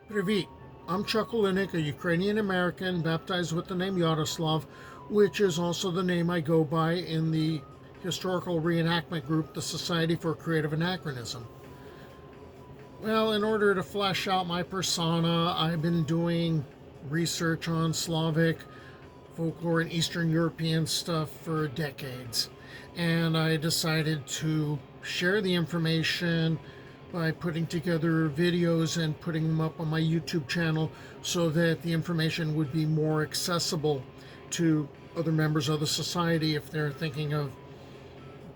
Привет. I'm Chuck Olinik, a Ukrainian-American baptized with the name Yaroslav, which is also the name I go by in the historical reenactment group, the Society for Creative Anachronism. Well, in order to flesh out my persona, I've been doing research on Slavic, folklore, and Eastern European stuff for decades. And I decided to share the information by putting together videos and putting them up on my YouTube channel so that the information would be more accessible to other members of the society if they're thinking of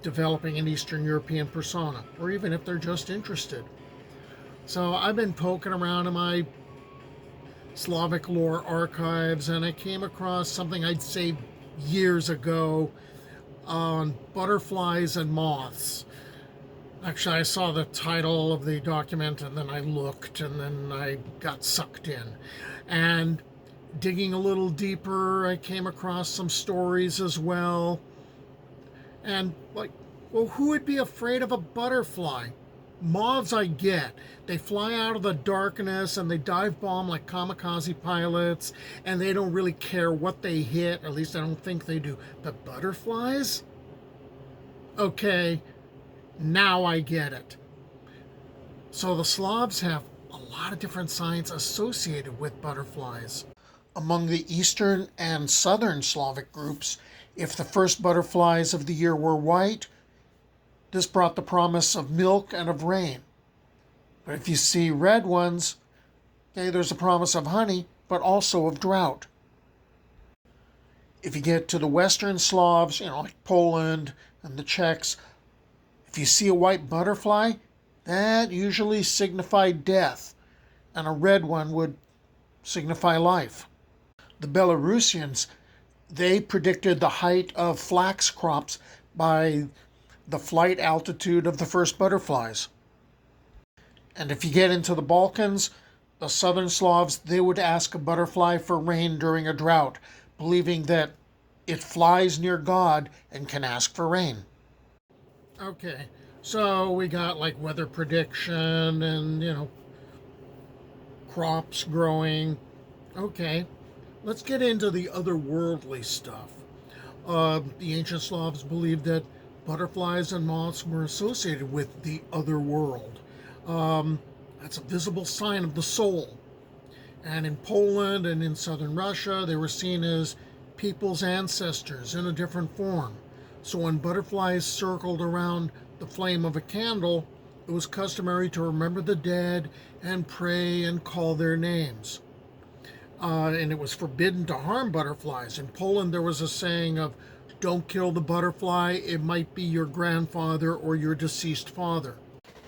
developing an Eastern European persona, or even if they're just interested. So I've been poking around in my Slavic lore archives, and I came across something I'd saved years ago on butterflies and moths. Actually, I saw the title of the document and then I looked and then I got sucked in. And digging a little deeper, I came across some stories as well. And, like, well, who would be afraid of a butterfly? Moths, I get. They fly out of the darkness and they dive bomb like kamikaze pilots, and they don't really care what they hit. At least I don't think they do. But butterflies? Okay, now I get it. So the Slavs have a lot of different signs associated with butterflies. Among the Eastern and Southern Slavic groups, if the first butterflies of the year were white, this brought the promise of milk and of rain. But if you see red ones, okay, there's a promise of honey, but also of drought. If you get to the Western Slavs, like Poland and the Czechs, if you see a white butterfly, that usually signified death, and a red one would signify life. The Belarusians, they predicted the height of flax crops by the flight altitude of the first butterflies. And if you get into the Balkans, the southern Slavs, they would ask a butterfly for rain during a drought, believing that it flies near God and can ask for rain. Okay, so we got like weather prediction and, crops growing. Okay, let's get into the otherworldly stuff. The ancient Slavs believed that butterflies and moths were associated with the other world. That's a visible sign of the soul. And in Poland and in southern Russia, they were seen as people's ancestors in a different form. So when butterflies circled around the flame of a candle, it was customary to remember the dead and pray and call their names. And it was forbidden to harm butterflies. In Poland, there was a saying of, "Don't kill the butterfly, it might be your grandfather or your deceased father."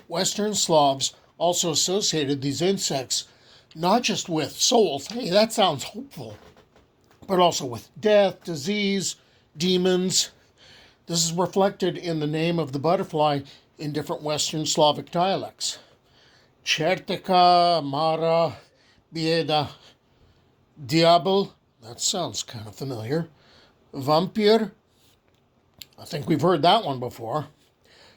Western Slavs also associated these insects not just with souls, hey, that sounds hopeful, but also with death, disease, demons. This is reflected in the name of the butterfly in different Western Slavic dialects. Chertika, Mara, Bieda, Diabel, that sounds kind of familiar. Vampir, I think we've heard that one before.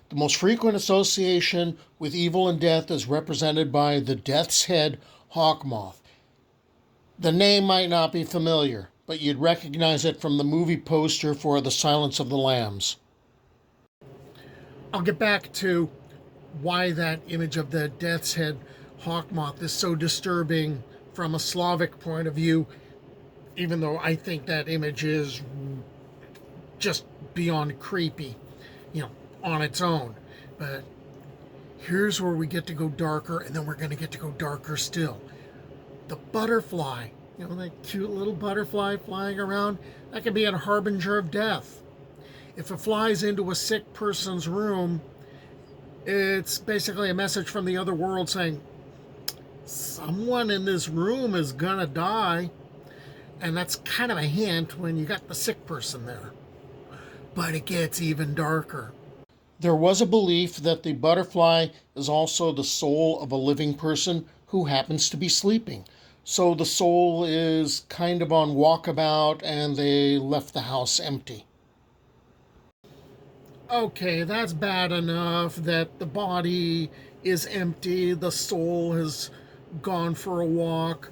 The most frequent association with evil and death is represented by the death's head hawk moth. The name might not be familiar, but you'd recognize it from the movie poster for The Silence of the Lambs. I'll get back to why that image of the death's head hawk moth is so disturbing from a Slavic point of view, even though I think that image is just beyond creepy, on its own. But here's where we get to go darker, and then we're going to get to go darker still. The butterfly, that cute little butterfly flying around, that can be a harbinger of death. If it flies into a sick person's room, it's basically a message from the other world saying, someone in this room is gonna die. And that's kind of a hint when you got the sick person there. But it gets even darker. There was a belief that the butterfly is also the soul of a living person who happens to be sleeping. So the soul is kind of on walkabout and they left the house empty. Okay, that's bad enough that the body is empty, the soul has gone for a walk.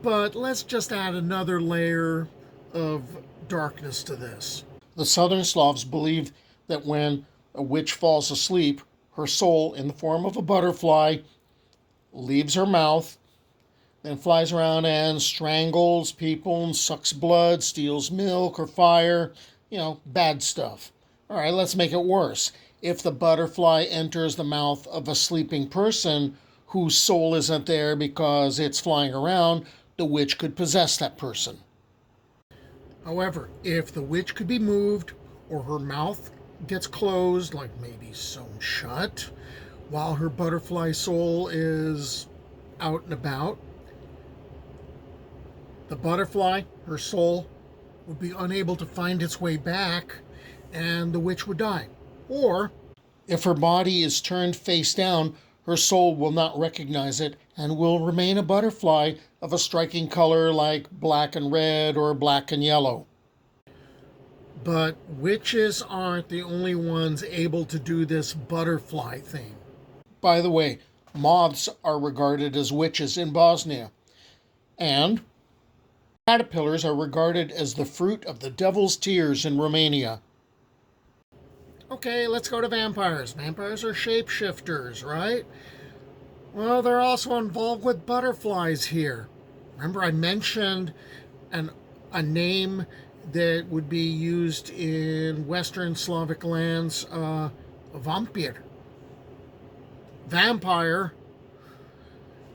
But let's just add another layer of darkness to this. The Southern Slavs believed that when a witch falls asleep, her soul, in the form of a butterfly, leaves her mouth, then flies around and strangles people and sucks blood, steals milk or fire, bad stuff. All right, let's make it worse. If the butterfly enters the mouth of a sleeping person whose soul isn't there because it's flying around, the witch could possess that person. However, if the witch could be moved or her mouth gets closed, like maybe sewn shut, while her butterfly soul is out and about, the butterfly, her soul, would be unable to find its way back and the witch would die. Or, if her body is turned face down, her soul will not recognize it and will remain a butterfly of a striking color like black and red or black and yellow. But witches aren't the only ones able to do this butterfly thing. By the way, moths are regarded as witches in Bosnia, and caterpillars are regarded as the fruit of the devil's tears in Romania. Okay, let's go to vampires. Vampires are shapeshifters, right? Well, they're also involved with butterflies here. Remember I mentioned a name that would be used in Western Slavic lands, vampir. Vampire.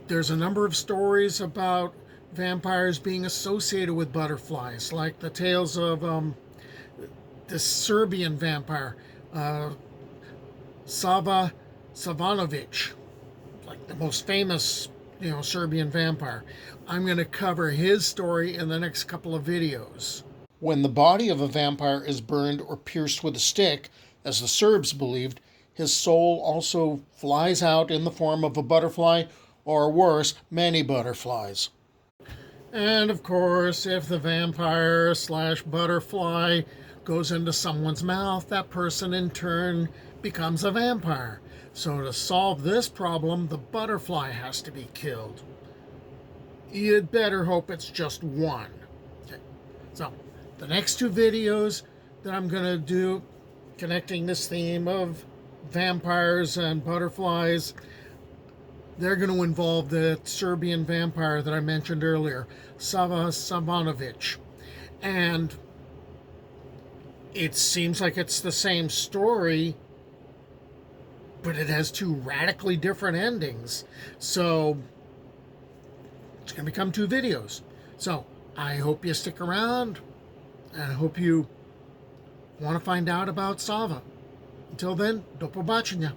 There's a number of stories about vampires being associated with butterflies, like the tales of the Serbian vampire, Sava Savanovic, like the most famous, Serbian vampire. I'm going to cover his story in the next couple of videos. When the body of a vampire is burned or pierced with a stick, as the Serbs believed, his soul also flies out in the form of a butterfly, or worse, many butterflies. And of course, if the vampire / butterfly goes into someone's mouth, that person in turn becomes a vampire. So to solve this problem, the butterfly has to be killed. You'd better hope it's just one. Okay. So the next two videos that I'm going to do connecting this theme of vampires and butterflies, they're going to involve the Serbian vampire that I mentioned earlier, Sava Savanovic. And it seems like it's the same story, but it has two radically different endings. So it's going to become two videos. So I hope you stick around, and I hope you want to find out about Sava. Until then, do pobacenia.